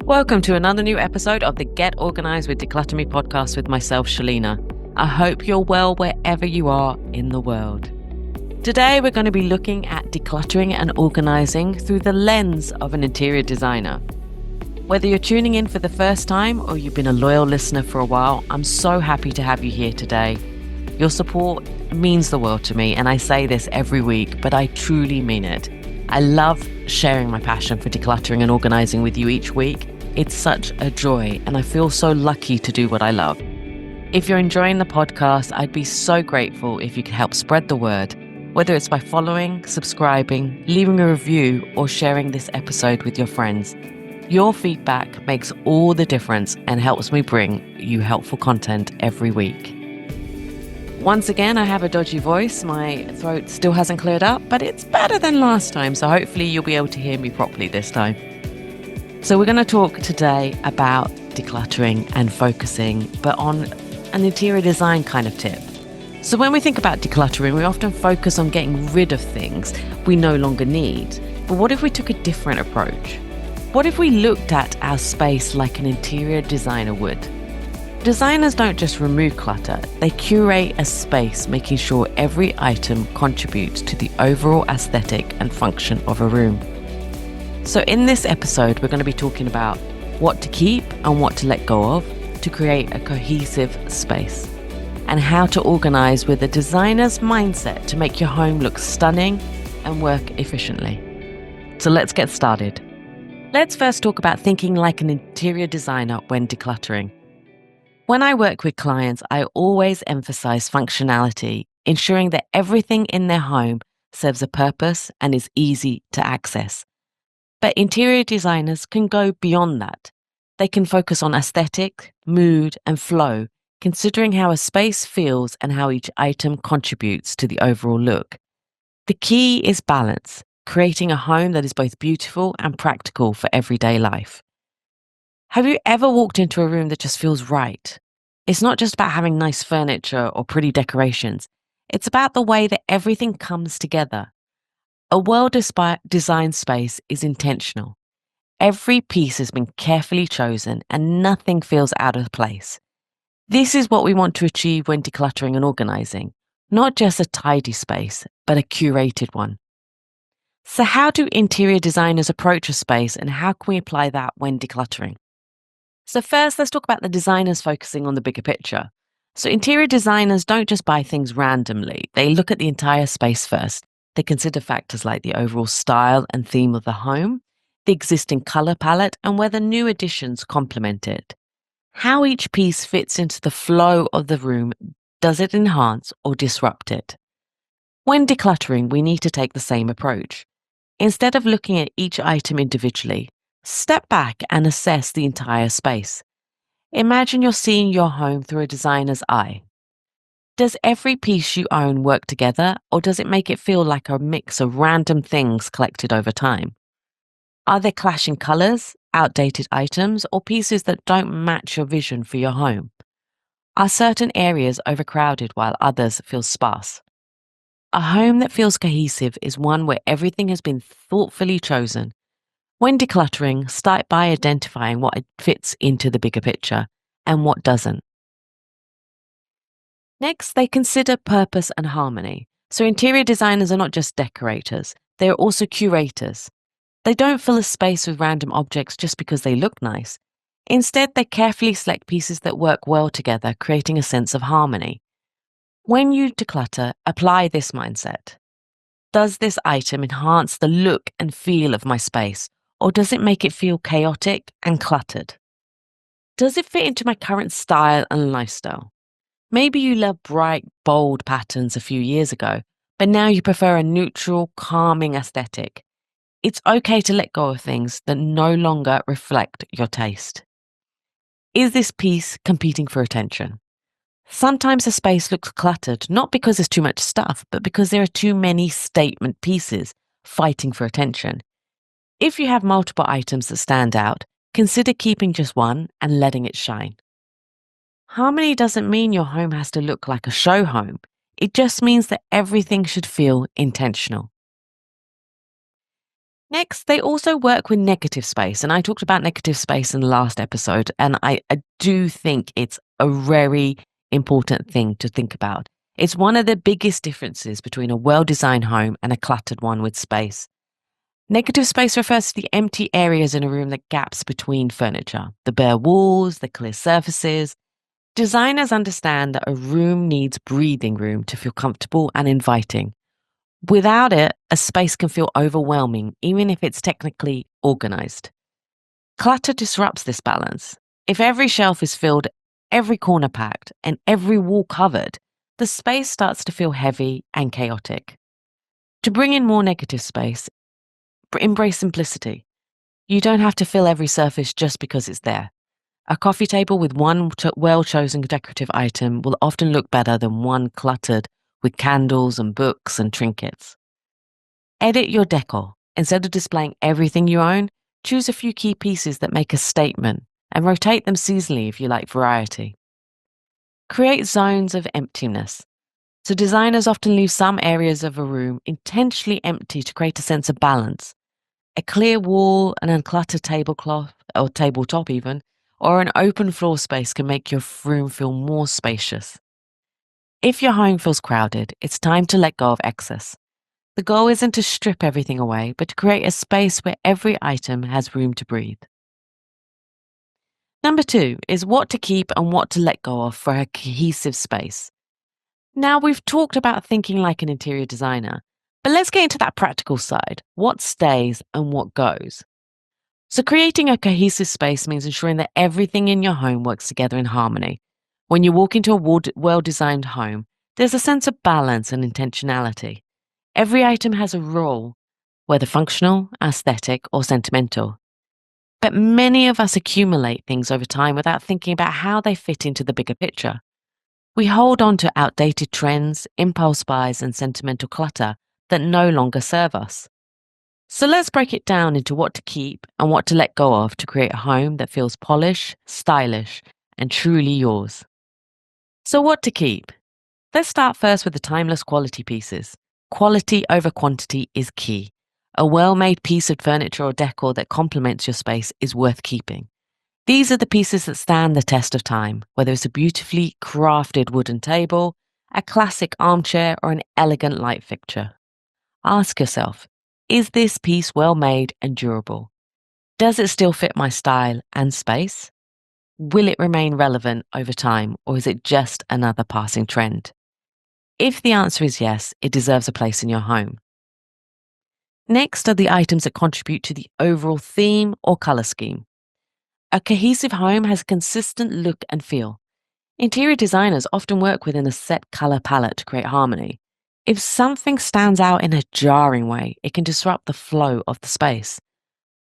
Welcome to another new episode of the Get Organised with Declutter Me podcast with myself, Shalina. I hope you're well wherever you are in the world. Today, we're going to be looking at decluttering and organising through the lens of an interior designer. Whether you're tuning in for the first time or you've been a loyal listener for a while, I'm so happy to have you here today. Your support means the world to me, and I say this every week, but I truly mean it. I love sharing my passion for decluttering and organising with you each week. It's such a joy, and I feel so lucky to do what I love. If you're enjoying the podcast, I'd be so grateful if you could help spread the word, whether it's by following, subscribing, leaving a review, or sharing this episode with your friends. Your feedback makes all the difference and helps me bring you helpful content every week. Once again, I have a dodgy voice. My throat still hasn't cleared up, but it's better than last time, so hopefully you'll be able to hear me properly this time. So we're going to talk today about decluttering and focusing, but on an interior design kind of tip. So when we think about decluttering, we often focus on getting rid of things we no longer need. But what if we took a different approach? What if we looked at our space like an interior designer would? Designers don't just remove clutter, they curate a space, making sure every item contributes to the overall aesthetic and function of a room. So in this episode, we're going to be talking about what to keep and what to let go of to create a cohesive space, and how to organize with a designer's mindset to make your home look stunning and work efficiently. So let's get started. Let's first talk about thinking like an interior designer when decluttering. When I work with clients, I always emphasize functionality, ensuring that everything in their home serves a purpose and is easy to access. But interior designers can go beyond that. They can focus on aesthetic, mood, and flow, considering how a space feels and how each item contributes to the overall look. The key is balance, creating a home that is both beautiful and practical for everyday life. Have you ever walked into a room that just feels right? It's not just about having nice furniture or pretty decorations. It's about the way that everything comes together. A well-designed space is intentional. Every piece has been carefully chosen and nothing feels out of place. This is what we want to achieve when decluttering and organizing, not just a tidy space, but a curated one. So how do interior designers approach a space, and how can we apply that when decluttering? So first, let's talk about the designers focusing on the bigger picture. So interior designers don't just buy things randomly. They look at the entire space first. They consider factors like the overall style and theme of the home, the existing color palette, and whether new additions complement it. How each piece fits into the flow of the room. Does it enhance or disrupt it? When decluttering, we need to take the same approach. Instead of looking at each item individually, step back and assess the entire space. Imagine you're seeing your home through a designer's eye. Does every piece you own work together, or does it make it feel like a mix of random things collected over time? Are there clashing colors, outdated items, or pieces that don't match your vision for your home? Are certain areas overcrowded while others feel sparse? A home that feels cohesive is one where everything has been thoughtfully chosen. When decluttering, start by identifying what fits into the bigger picture and what doesn't. Next, they consider purpose and harmony. So interior designers are not just decorators, they are also curators. They don't fill a space with random objects just because they look nice. Instead, they carefully select pieces that work well together, creating a sense of harmony. When you declutter, apply this mindset. Does this item enhance the look and feel of my space, or does it make it feel chaotic and cluttered? Does it fit into my current style and lifestyle? Maybe you loved bright, bold patterns a few years ago, but now you prefer a neutral, calming aesthetic. It's okay to let go of things that no longer reflect your taste. Is this piece competing for attention? Sometimes a space looks cluttered, not because there's too much stuff, but because there are too many statement pieces fighting for attention. If you have multiple items that stand out, consider keeping just one and letting it shine. Harmony doesn't mean your home has to look like a show home. It just means that everything should feel intentional. Next, they also work with negative space. And I talked about negative space in the last episode. And I do think it's a very important thing to think about. It's one of the biggest differences between a well designed home and a cluttered one with space. Negative space refers to the empty areas in a room, the gaps between furniture, the bare walls, the clear surfaces. Designers understand that a room needs breathing room to feel comfortable and inviting. Without it, a space can feel overwhelming, even if it's technically organized. Clutter disrupts this balance. If every shelf is filled, every corner packed, and every wall covered, the space starts to feel heavy and chaotic. To bring in more negative space, embrace simplicity. You don't have to fill every surface just because it's there. A coffee table with one well chosen decorative item will often look better than one cluttered with candles and books and trinkets. Edit your decor. Instead of displaying everything you own, choose a few key pieces that make a statement and rotate them seasonally if you like variety. Create zones of emptiness. So designers often leave some areas of a room intentionally empty to create a sense of balance. A clear wall, an uncluttered tablecloth or tabletop even, or an open floor space can make your room feel more spacious. If your home feels crowded, it's time to let go of excess. The goal isn't to strip everything away, but to create a space where every item has room to breathe. Number 2 is what to keep and what to let go of for a cohesive space. Now, we've talked about thinking like an interior designer, but let's get into that practical side. What stays and what goes? So, creating a cohesive space means ensuring that everything in your home works together in harmony. When you walk into a well designed home, there's a sense of balance and intentionality. Every item has a role, whether functional, aesthetic, or sentimental. But many of us accumulate things over time without thinking about how they fit into the bigger picture. We hold on to outdated trends, impulse buys, and sentimental clutter that no longer serve us. So let's break it down into what to keep and what to let go of to create a home that feels polished, stylish, and truly yours. So, what to keep? Let's start first with the timeless quality pieces. Quality over quantity is key. A well made piece of furniture or decor that complements your space is worth keeping. These are the pieces that stand the test of time, whether it's a beautifully crafted wooden table, a classic armchair, or an elegant light fixture. Ask yourself, is this piece well made and durable? Does it still fit my style and space? Will it remain relevant over time, or is it just another passing trend? If the answer is yes, it deserves a place in your home. Next are the items that contribute to the overall theme or color scheme. A cohesive home has a consistent look and feel. Interior designers often work within a set color palette to create harmony. If something stands out in a jarring way, it can disrupt the flow of the space.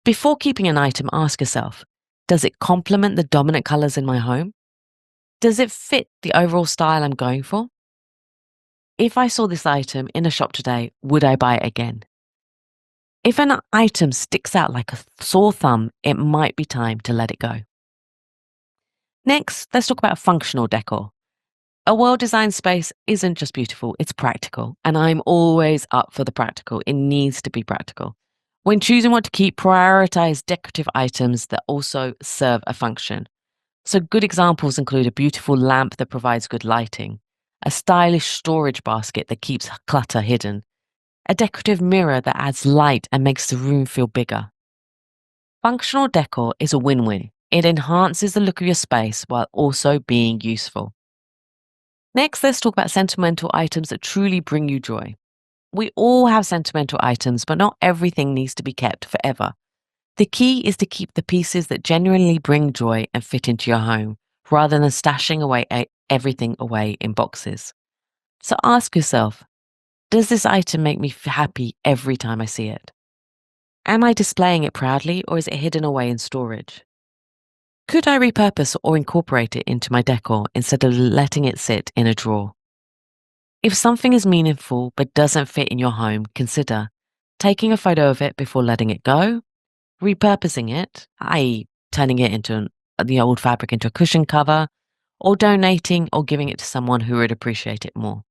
Before keeping an item, ask yourself, does it complement the dominant colors in my home? Does it fit the overall style I'm going for? If I saw this item in a shop today, would I buy it again? If an item sticks out like a sore thumb, it might be time to let it go. Next, let's talk about functional decor. A well-designed space isn't just beautiful, it's practical. And I'm always up for the practical. It needs to be practical. When choosing what to keep, prioritize decorative items that also serve a function. So good examples include a beautiful lamp that provides good lighting, a stylish storage basket that keeps clutter hidden, a decorative mirror that adds light and makes the room feel bigger. Functional decor is a win-win. It enhances the look of your space while also being useful. Next, let's talk about sentimental items that truly bring you joy. We all have sentimental items, but not everything needs to be kept forever. The key is to keep the pieces that genuinely bring joy and fit into your home, rather than stashing away everything away in boxes. So ask yourself, does this item make me happy every time I see it? Am I displaying it proudly, or is it hidden away in storage? Could I repurpose or incorporate it into my decor instead of letting it sit in a drawer? If something is meaningful but doesn't fit in your home, consider taking a photo of it before letting it go, repurposing it, i.e., turning it into the old fabric into a cushion cover, or donating or giving it to someone who would appreciate it more.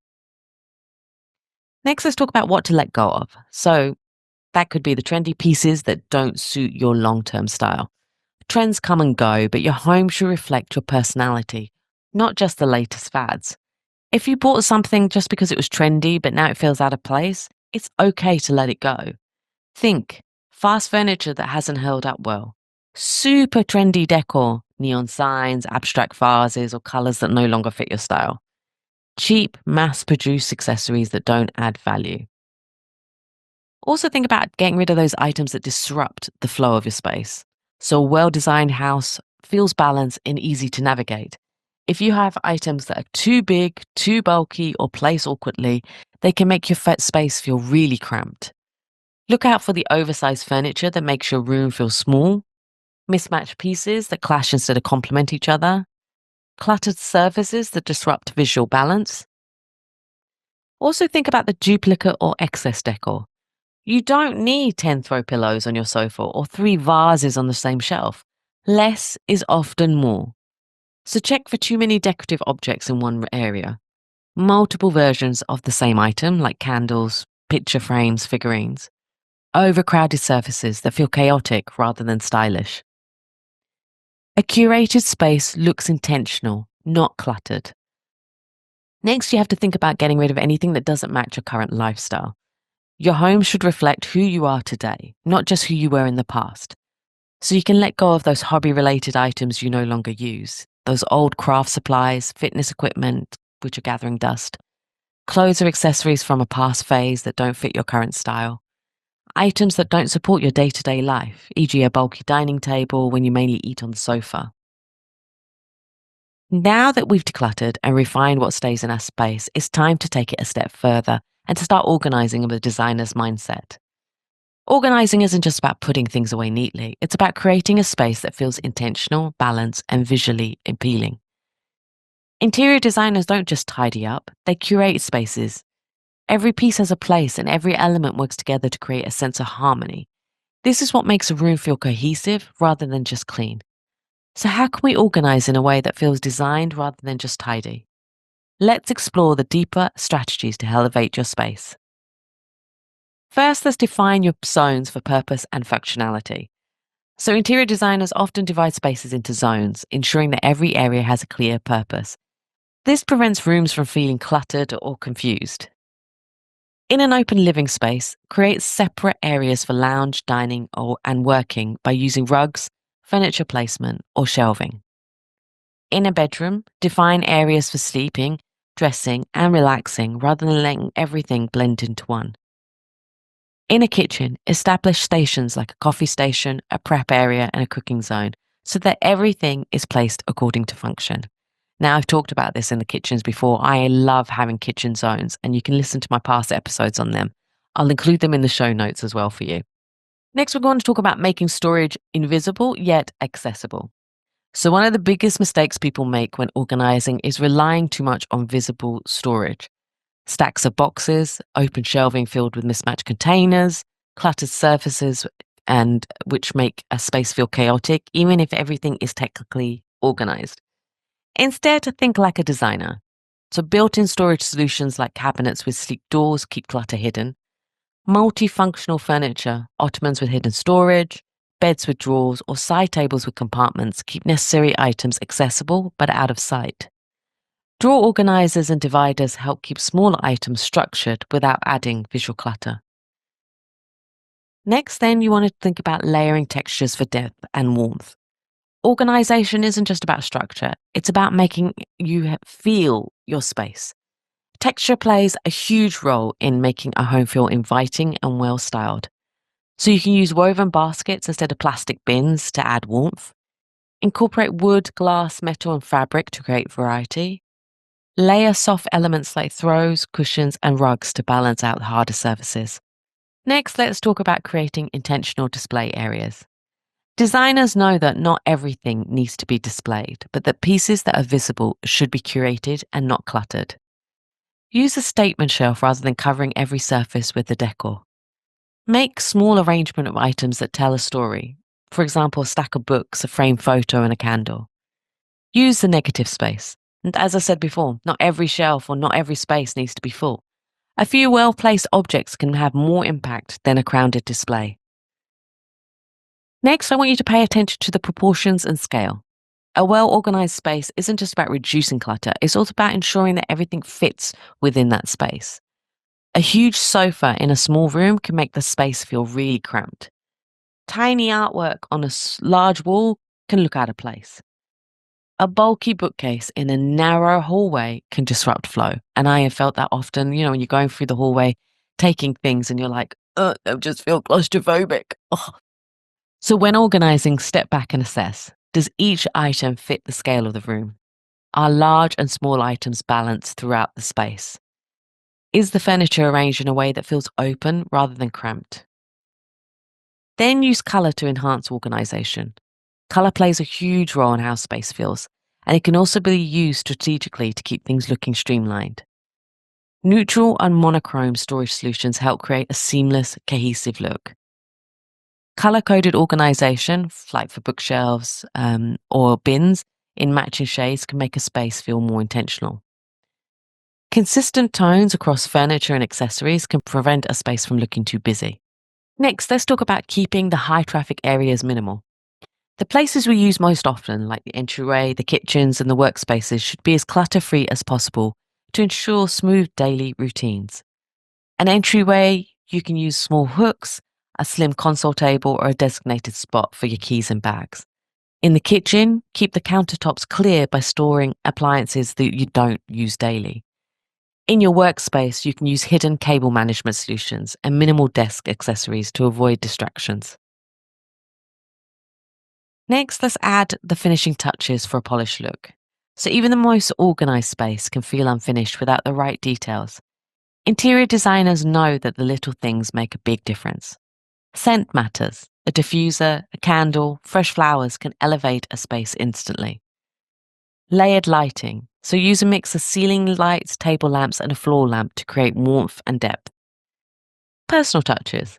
Next, let's talk about what to let go of. So, That could be the trendy pieces that don't suit your long-term style. Trends come and go, but your home should reflect your personality, not just the latest fads. If you bought something just because it was trendy, but now it feels out of place, it's okay to let it go. Think fast furniture that hasn't held up well, super trendy decor, neon signs, abstract vases, or colors that no longer fit your style, cheap, mass produced accessories that don't add value. Also, think about getting rid of those items that disrupt the flow of your space. So, a well designed house feels balanced and easy to navigate. If you have items that are too big, too bulky, or placed awkwardly, they can make your space feel really cramped. Look out for the oversized furniture that makes your room feel small, mismatched pieces that clash instead of complement each other, cluttered surfaces that disrupt visual balance. Also, think about the duplicate or excess decor. You don't need 10 throw pillows on your sofa or 3 vases on the same shelf. Less is often more. So check for too many decorative objects in one area. Multiple versions of the same item, like candles, picture frames, figurines. Overcrowded surfaces that feel chaotic rather than stylish. A curated space looks intentional, not cluttered. Next, you have to think about getting rid of anything that doesn't match your current lifestyle. Your home should reflect who you are today, not just who you were in the past. So you can let go of those hobby-related items you no longer use, those old craft supplies, fitness equipment, which are gathering dust, clothes or accessories from a past phase that don't fit your current style, items that don't support your day-to-day life, e.g. a bulky dining table when you mainly eat on the sofa. Now that we've decluttered and refined what stays in our space, it's time to take it a step further and to start organizing with a designer's mindset. Organizing isn't just about putting things away neatly, it's about creating a space that feels intentional, balanced, and visually appealing. Interior designers don't just tidy up, they curate spaces. Every piece has a place and every element works together to create a sense of harmony. This is what makes a room feel cohesive rather than just clean. So, how can we organize in a way that feels designed rather than just tidy? Let's explore the deeper strategies to elevate your space. First, let's define your zones for purpose and functionality. So, interior designers often divide spaces into zones, ensuring that every area has a clear purpose. This prevents rooms from feeling cluttered or confused. In an open living space, create separate areas for lounge, dining, and working by using rugs, furniture placement, or shelving. In a bedroom, define areas for sleeping, dressing, and relaxing rather than letting everything blend into one. In a kitchen, establish stations like a coffee station, a prep area, and a cooking zone so that everything is placed according to function. Now, I've talked about this in the kitchens before. I love having kitchen zones, and you can listen to my past episodes on them. I'll include them in the show notes as well for you. Next, we're going to talk about making storage invisible yet accessible. So, one of the biggest mistakes people make when organizing is relying too much on visible storage. Stacks of boxes, open shelving filled with mismatched containers, cluttered surfaces, and which make a space feel chaotic, even if everything is technically organized. Instead, think like a designer. So, built-in storage solutions like cabinets with sleek doors keep clutter hidden. Multifunctional furniture, ottomans with hidden storage, beds with drawers, or side tables with compartments keep necessary items accessible but out of sight. Drawer organizers and dividers help keep smaller items structured without adding visual clutter. Next, then, you want to think about layering textures for depth and warmth. Organization isn't just about structure, it's about making you feel your space. Texture plays a huge role in making a home feel inviting and well styled. So you can use woven baskets instead of plastic bins to add warmth. Incorporate wood, glass, metal, and fabric to create variety. Layer soft elements like throws, cushions, and rugs to balance out harder surfaces. Next, let's talk about creating intentional display areas. Designers know that not everything needs to be displayed, but that pieces that are visible should be curated and not cluttered. Use a statement shelf rather than covering every surface with the decor. Make small arrangement of items that tell a story. For example, a stack of books, a framed photo, and a candle. Use the negative space. And as I said before, not every shelf or not every space needs to be full. A few well-placed objects can have more impact than a crowded display. Next, I want you to pay attention to the proportions and scale. A well-organized space isn't just about reducing clutter, it's also about ensuring that everything fits within that space. A huge sofa in a small room can make the space feel really cramped. Tiny artwork on a large wall can look out of place. A bulky bookcase in a narrow hallway can disrupt flow. And I have felt that often, when you're going through the hallway, taking things and you're like, I just feel claustrophobic. Ugh. So when organizing, step back and assess. Does each item fit the scale of the room? Are large and small items balanced throughout the space? Is the furniture arranged in a way that feels open rather than cramped? Then use color to enhance organization. Color plays a huge role in how space feels, and it can also be used strategically to keep things looking streamlined. Neutral and monochrome storage solutions help create a seamless, cohesive look. Color-coded organization, like for bookshelves or bins in matching shades, can make a space feel more intentional. Consistent tones across furniture and accessories can prevent a space from looking too busy. Next, let's talk about keeping the high-traffic areas minimal. The places we use most often, like the entryway, the kitchens, and the workspaces, should be as clutter-free as possible to ensure smooth daily routines. An entryway, you can use small hooks, a slim console table, or a designated spot for your keys and bags. In the kitchen, keep the countertops clear by storing appliances that you don't use daily. In your workspace, you can use hidden cable management solutions and minimal desk accessories to avoid distractions. Next, let's add the finishing touches for a polished look. So even the most organized space can feel unfinished without the right details. Interior designers know that the little things make a big difference. Scent matters. A diffuser, a candle, fresh flowers can elevate a space instantly. Layered lighting. So use a mix of ceiling lights, table lamps, and a floor lamp to create warmth and depth. Personal touches.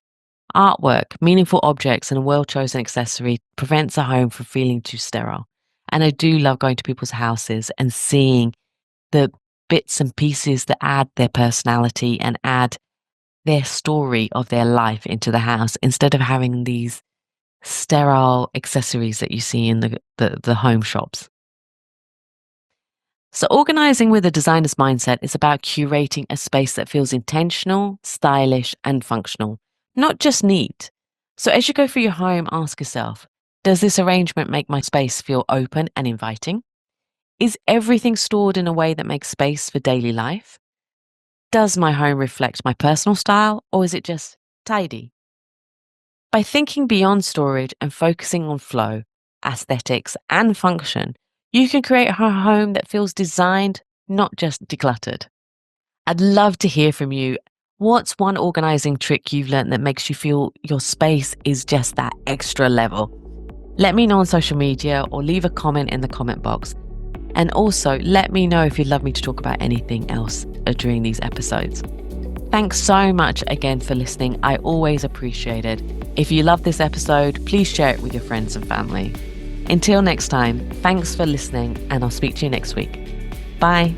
Artwork, meaningful objects, and a well-chosen accessory prevents a home from feeling too sterile. And I do love going to people's houses and seeing the bits and pieces that add their personality and add their story of their life into the house, instead of having these sterile accessories that you see in the home shops. So organizing with a designer's mindset is about curating a space that feels intentional, stylish, and functional, not just neat. So as you go through your home, ask yourself, does this arrangement make my space feel open and inviting? Is everything stored in a way that makes space for daily life? Does my home reflect my personal style, or is it just tidy? By thinking beyond storage and focusing on flow, aesthetics, and function, you can create a home that feels designed, not just decluttered. I'd love to hear from you. What's one organizing trick you've learned that makes you feel your space is just that extra level? Let me know on social media or leave a comment in the comment box. And also, let me know if you'd love me to talk about anything else during these episodes. Thanks so much again for listening. I always appreciate it. If you love this episode, please share it with your friends and family. Until next time, thanks for listening, and I'll speak to you next week. Bye.